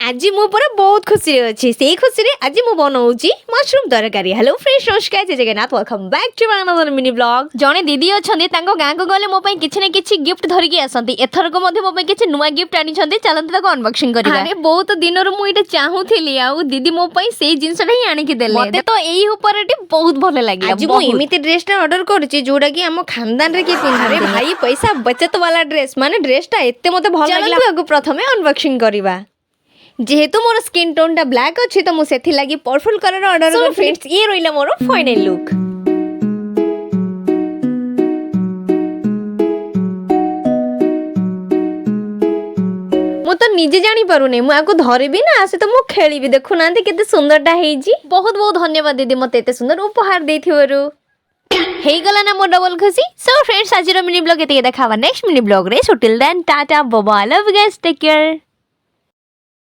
आज मु पूरा बहुत खुशी अच्छी से खुशी आज मु बनाऊँगी मशरूम तरकारी। हेलो फ्रेंड्स, नमस्कार, जय Jagannath, welcome back to another mini blog. जने दीदी अच्छे गाँ को गले मो किसी न किसी गिफ्ट धरिकी आसती। एथरक मो किसी नुआ गिफ्ट आनी चलते अनबॉक्सिंग करिया। अरे बहुत दिन मुझे चाहूली आ दीदी मो से जिनसा ही आनिकी देले मते तो एही ऊपर बहुत भल लगे। आज मु एमिति ड्रेसटा ऑर्डर करछि जोडा कि हम खानदान रे के पिन्हा। अरे भाई पैसा बचत वाला ड्रेस माने ड्रेसटा एते मते भल लागला। प्रथमे अनबॉक्सिंग करिवा। जेहेतु मोर स्किन टोन टा ब्लैक अच्छी तो मुझे लगी पर्पल कलर ऑर्डर कर। फ्रेंड्स ये रहिला मोर फाइनल लुक। मु तो निजे जानी पारुने मु आको धरिबी ना आसे तो मु खेलीबी। देखु नांती केते सुंदरटा हेजी। बहुत बहुत धन्यवाद दीदी मते एते सुंदर उपहार देथिवरु। हे गला ना मोर डबल खुशी। सो फ्रेंड्स आज मिनी ब्लॉग एते देखावा नेक्स्ट मिनी ब्लॉग रे। So till then tata bye bye, love you guys, take care.